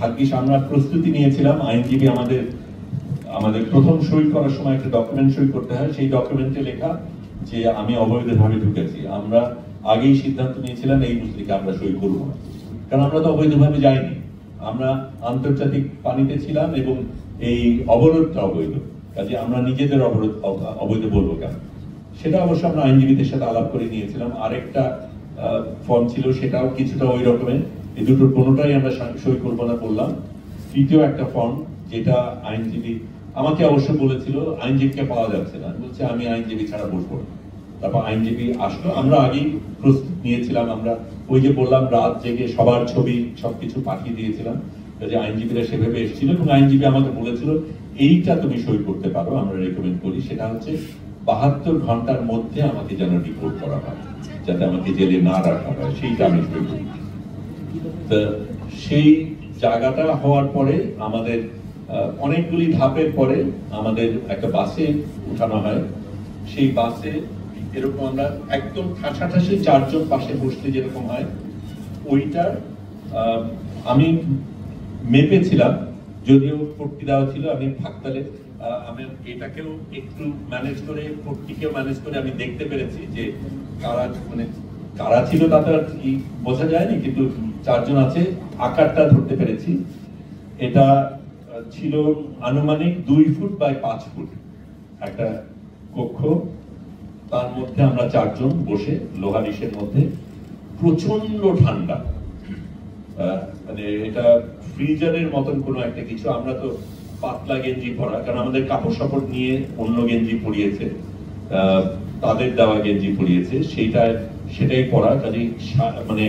ভাগ্যিস আমরা প্রস্তুতি নিয়েছিলাম। আইনজীবী আমাদের প্রথম সই করার সময় একটা ডকুমেন্ট সই করতে হয়, সেই ডকুমেন্টে লেখা যে আমি অবৈধভাবে ঢুকেছি। আমরা আগেই সিদ্ধান্ত নিয়েছিলাম এই মুসলিকে আমরা সই করবো না, কারণ আমরা তো অবৈধভাবে যাইনি, আমরা আন্তর্জাতিক পানিতে ছিলাম এবং এই অবরোধটা অবৈধ, কাজে আমরা নিজেদের অবৈধ বলবো কেন। সেটা অবশ্য আমরা আইনজীবীদের সাথে আলাপ করে নিয়েছিলাম। আরেকটা ফর্ম ছিল, সেটাও কিছুটা ওই রকমের, এই দুটোর কোনোটাই আমরা সই করবো না বললাম। তৃতীয় একটা ফর্ম যেটা আইনজীবী আমাকে অবশ্য বলেছিল আইনজীবীকে পাওয়া যাচ্ছে না, বলছে আমি আইনজীবী ছাড়া বসবো না। তারপর আইনজীবী আসলো, আমরা আগেই প্রস্তুত নিয়েছিলাম, আমরা ওই যে বললাম রাত জেগে সবার ছবি সবকিছু পাঠিয়ে দিয়েছিলাম, যে আইনজীবীরা সেভাবে এসেছিল এবং আইনজীবী আমাকে বলেছিল এইটা তুমি সই করতে পারো, আমরা রেকমেন্ড করি, সেটা হচ্ছে 72 ঘন্টার মধ্যে আমাকে যেন রিপোর্ট করা হয়, যাতে আমাকে জেলে না রাখা হয়, সেইটা আমি সই করি। তো সেই জায়গাটা হওয়ার পরে আমাদের অনেকগুলি ধাপের পরে আমাদের একটা বাসে উঠানো হয়। সেই বাসে এরকম আমরা একদম ঠাসাঠাসি 4 জন পাশে বসতে যেরকম হয়, ওইটার আমি মেপেছিলাম, যদিও পট্টি দেওয়া ছিল, আমি ফাঁকতালে আমি এটাকেও একটু ম্যানেজ করে, পট্টিকেও ম্যানেজ করে আমি দেখতে পেরেছি যে কারা ছিল তাতে আর কি বোঝা যায়নি, কিন্তু 4 জন আছে, আকারটা ধরতে পেরেছি। এটা ছিল আনুমানিক 2 ফুট বাই 5 ফুট একটা কক্ষ, তার মধ্যে আমরা 4 জন বসে লোহার ইসের মধ্যে, প্রচন্ড ঠান্ডা, মানে এটা ফ্রিজারের মতন কোনো একটা কিছু। আমরা তো পাতলা গেঞ্জি পরা, কারণ আমাদের কাপড় সাপড় নিয়ে অন্য গেঞ্জি পরিয়েছে, তাদের দেওয়া গেঞ্জি পরিয়েছে, সেটাই পরা, কাজে মানে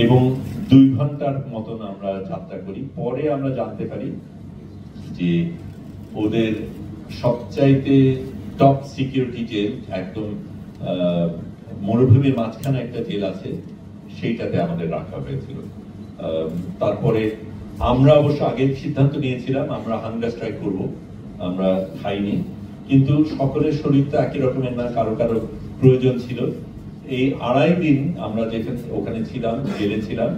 এবং 2 ঘন্টার মতন আমরা যাত্রা করি। পরে আমরা জানতে পারি যে ওদের সবচাইতে টপ সিকিউরিটি জেল, একদম মরুভূমির মাঝখানে একটা জেল আছে, সেইটাতে আমাদের রাখা হয়েছিল। তারপরে আমরা অবশ্য আগে সিদ্ধান্ত নিয়েছিলাম আমরা হাঙ্গার স্ট্রাইক করব, আমরা খাইনি, কিন্তু সকলের শরীর তো একই রকমের না, কারো কারো প্রয়োজন ছিল। এই 2.5 দিন আমরা যেখানে ওখানে ছিলাম, জেলে ছিলাম,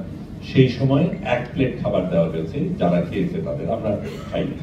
সেই সময় 1 প্লেট খাবার দেওয়া হয়েছে, যারা খেয়েছে তাদের, আমরা খাইনি।